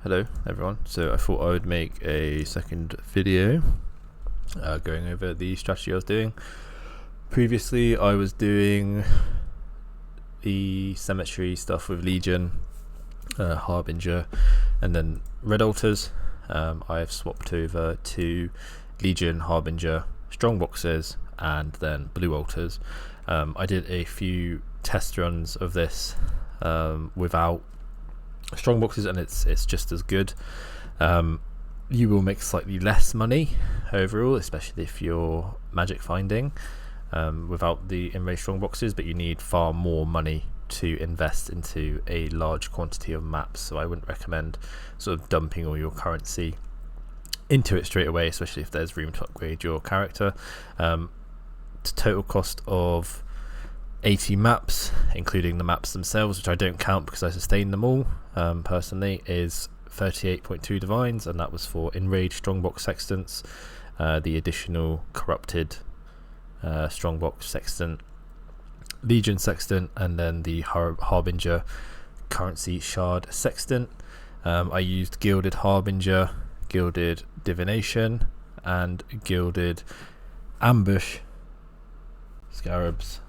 Hello everyone, so I thought I would make a second video going over the strategy I was doing. Previously I was doing the cemetery stuff with Legion, Harbinger and then Red Altars. I have swapped over to Legion, Harbinger, Strongboxes and then Blue Altars. I did a few test runs of this without Strongboxes and it's just as good. You will make slightly less money overall, especially if you're magic finding without the enraged Strongboxes, but you need far more money to invest into a large quantity of maps, so I wouldn't recommend sort of dumping all your currency into it straight away, especially if there's room to upgrade your character. Total cost of 80 maps, including the maps themselves, which I don't count because I sustain them all personally, is 38.2 divines, and that was for enraged strongbox sextants, the additional corrupted strongbox sextant, Legion sextant, and then the Harbinger currency shard sextant. I used gilded Harbinger, gilded divination and gilded ambush scarabs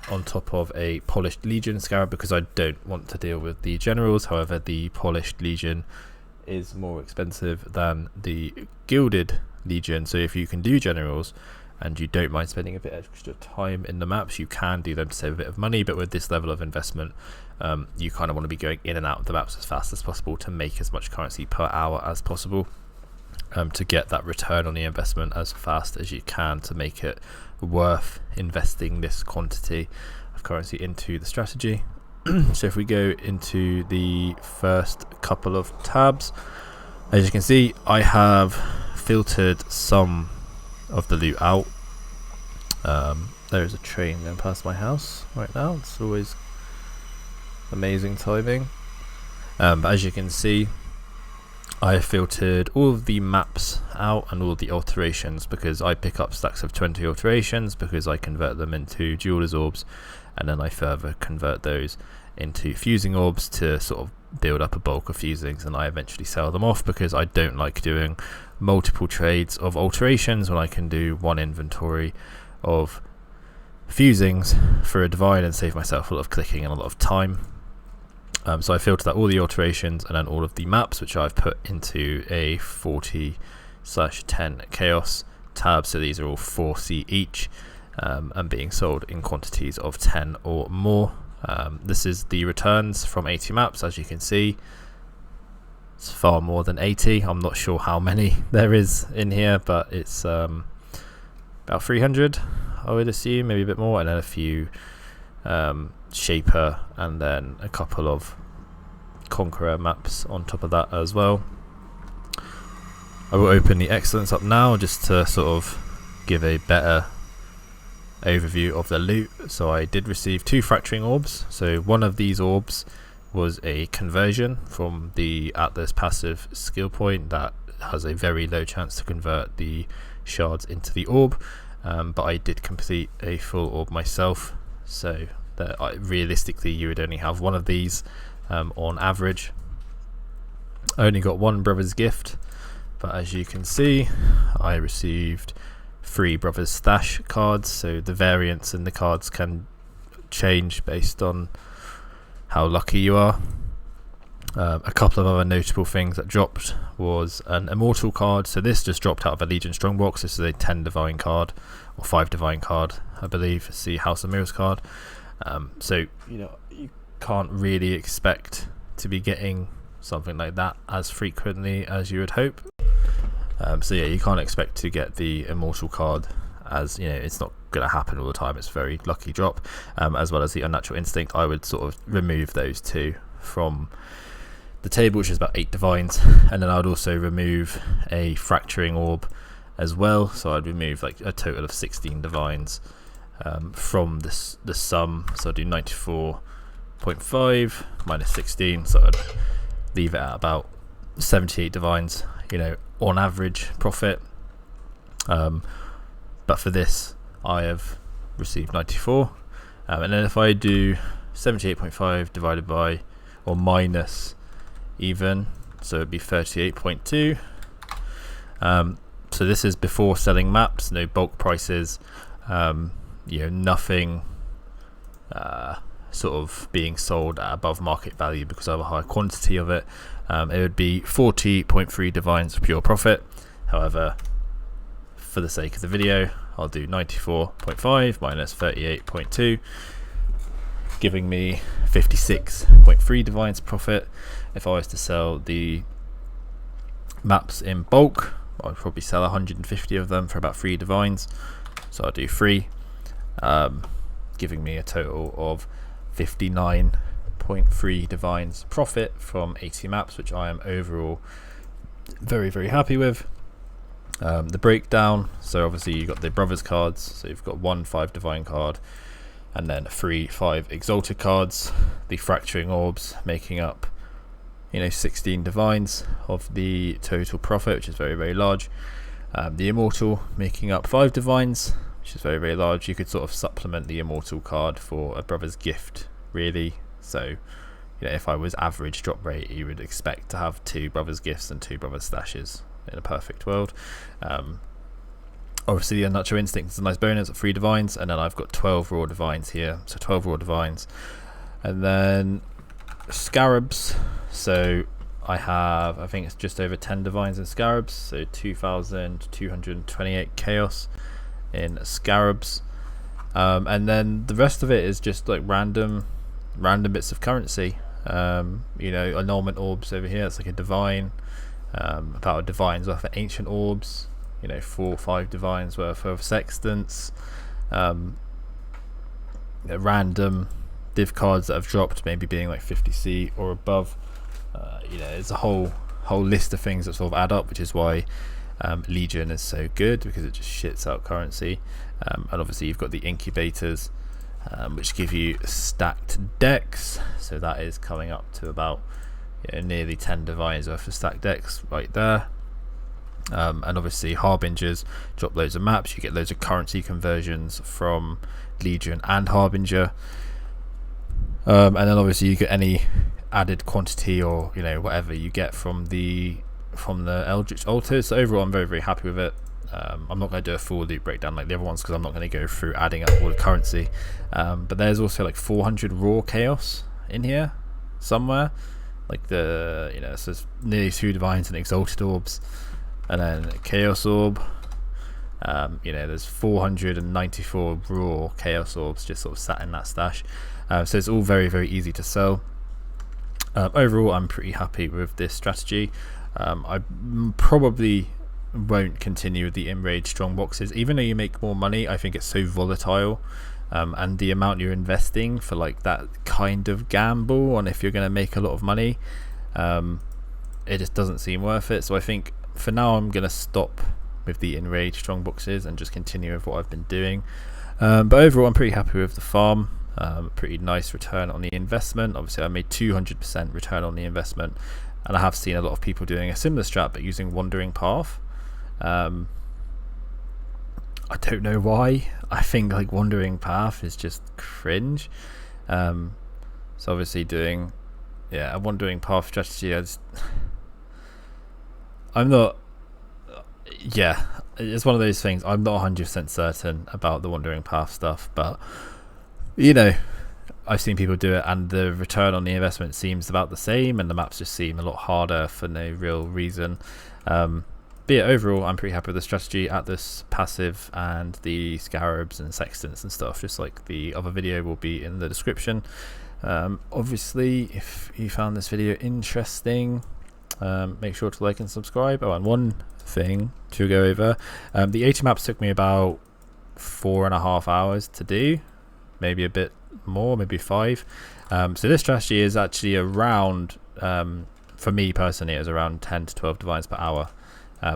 on top of a polished Legion scarab because I don't want to deal with the generals. However, the polished Legion is more expensive than the gilded Legion, so if you can do generals and you don't mind spending a bit extra time in the maps, you can do them to save a bit of money. But with this level of investment, you kind of want to be going in and out of the maps as fast as possible to make as much currency per hour as possible, to get that return on the investment as fast as you can, to make it worth investing this quantity of currency into the strategy. So if we go into the first couple of tabs, as you can see, I have filtered some of the loot out. There is a train going past my house right now. It's always amazing timing. But as you can see, I filtered all of the maps out and all the alterations, because I pick up stacks of 20 alterations because I convert them into jeweler's orbs, and then I further convert those into fusing orbs to sort of build up a bulk of fusings, and I eventually sell them off because I don't like doing multiple trades of alterations when I can do one inventory of fusings for a divine and save myself a lot of clicking and a lot of time. So I filtered out all the alterations and then all of the maps, which I've put into a 40/10 chaos tab. So these are all 4C each, and being sold in quantities of 10 or more. This is the returns from 80 maps. As you can see, it's far more than 80. I'm not sure how many there is in here, but it's about 300, I would assume, maybe a bit more, and then a few Shaper and then a couple of Conqueror maps on top of that as well. I will open the Excellence up now just to sort of give a better overview of the loot. So I did receive 2 fracturing orbs. So one of these orbs was a conversion from the Atlas passive skill point that has a very low chance to convert the shards into the orb, but I did complete a full orb myself, so that realistically you would only have one of these on average. I only got 1 Brother's Gift, but as you can see, I received 3 Brother's Stash cards, so the variance in the cards can change based on how lucky you are. A couple of other notable things that dropped was an Immortal card. So this just dropped out of a Legion Strongbox. This is a 10 divine card, or 5 divine card, I believe. It's the House of Mirrors card. So you can't really expect to be getting something like that as frequently as you would hope. So yeah, you can't expect to get the Immortal card, as it's not going to happen all the time. It's a very lucky drop, as well as the Unnatural Instinct. I would sort of remove those 2 from the table, which is about 8 divines, and then I would also remove a Fracturing Orb as well. So I'd remove like a total of 16 divines from the sum. So I'd do 94.5 minus 16, so I'd leave it at about 78 divines, on average profit. But for this I have received 94, and then if I do 78.5 divided by or minus even so it'd be 38.2. So this is before selling maps, no bulk prices, nothing sort of being sold at above market value because I have a high quantity of it. It would be 40.3 divines for pure profit. However, for the sake of the video, I'll do 94.5 minus 38.2, giving me 56.3 divines profit. If I was to sell the maps in bulk, I'd probably sell 150 of them for about 3 divines, so I'll do 3, giving me a total of 59.3 divines profit from 80 maps, which I am overall very, very happy with. The breakdown, so obviously you've got the brothers cards, so you've got 1 5 divine card and then 3 5 exalted cards, the fracturing orbs making up 16 divines of the total profit, which is very, very large. The immortal making up 5 divines, which is very, very large. You could sort of supplement the immortal card for a brother's gift, really. So if I was average drop rate, you would expect to have 2 brothers gifts and 2 brothers stashes in a perfect world. Obviously the Unnatural Instinct is a nice bonus of 3 divines, and then I've got 12 raw divines here, so 12 raw divines. And then scarabs, so I think it's just over 10 divines in scarabs, so 2,228 chaos in scarabs. And then the rest of it is just like random bits of currency. Annulment orbs over here, it's like a divine, about a divine's worth of ancient orbs, 4 or 5 divines worth of sextants, random div cards that have dropped, maybe being like 50C or above. There's a whole list of things that sort of add up, which is why Legion is so good, because it just shits out currency. And obviously you've got the incubators, which give you stacked decks, so that is coming up to about nearly 10 divines worth of stacked decks right there. And obviously Harbingers drop loads of maps, you get loads of currency conversions from Legion and Harbinger. And then obviously you get any added quantity or whatever you get from the Eldritch altars. So overall I'm very, very happy with it. I'm not going to do a full loot breakdown like the other ones because I'm not going to go through adding up all the currency, but there's also like 400 raw chaos in here somewhere, like so there's nearly 2 divines and exalted orbs, and then chaos orb. There's 494 raw chaos orbs just sort of sat in that stash. So it's all very, very easy to sell. Overall I'm pretty happy with this strategy. I probably won't continue with the Enraged strong boxes, even though you make more money. I think it's so volatile, and the amount you're investing for like that kind of gamble on if you're going to make a lot of money, it just doesn't seem worth it. So I think for now I'm going to stop with the Enraged strong boxes and just continue with what I've been doing. But overall I'm pretty happy with the farm. Pretty nice return on the investment. Obviously I made 200% return on the investment, and I have seen a lot of people doing a similar strat but using Wandering Path. I don't know why. I think like Wandering Path is just cringe. So obviously doing a Wandering Path strategy, it's one of those things. I'm not 100% certain about the Wandering Path stuff, but I've seen people do it and the return on the investment seems about the same, and the maps just seem a lot harder for no real reason. But yeah, overall I'm pretty happy with the strategy. At this passive and the scarabs and sextants and stuff, just like the other video, will be in the description. Obviously if you found this video interesting, make sure to like and subscribe. And one thing to go over, the 80 maps took me about 4.5 hours to do, maybe a bit more, maybe 5. So this strategy is actually around, for me personally, it was around 10 to 12 divines per hour.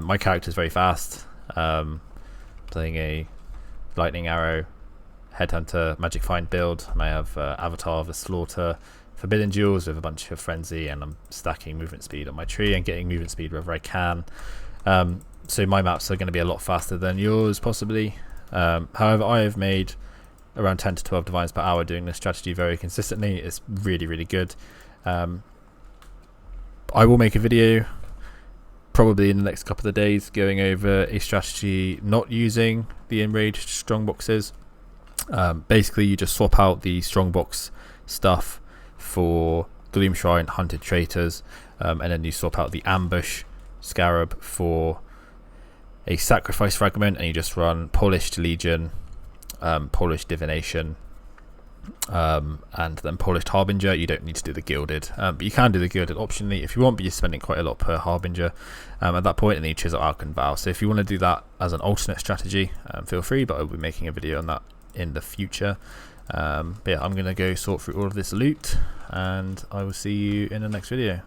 My character is very fast, playing a lightning arrow headhunter magic find build, and I have avatar of the slaughter forbidden jewels with a bunch of frenzy, and I'm stacking movement speed on my tree and getting movement speed wherever I can. So my maps are going to be a lot faster than yours possibly. However, I have made around 10 to 12 divines per hour doing this strategy very consistently. It's really, really good. But I will make a video probably in the next couple of days going over a strategy not using the enraged strongboxes. Basically you just swap out the strongbox stuff for Gloomshrine Hunted Traitors, and then you swap out the ambush scarab for a sacrifice fragment, and you just run Polished Legion, Polished Divination, and then Polished Harbinger. You don't need to do the gilded, but you can do the gilded optionally if you want, but you're spending quite a lot per Harbinger at that point, and then you chisel Arcane Vow. So if you want to do that as an alternate strategy, feel free, but I'll be making a video on that in the future. But yeah, I'm going to go sort through all of this loot, and I will see you in the next video.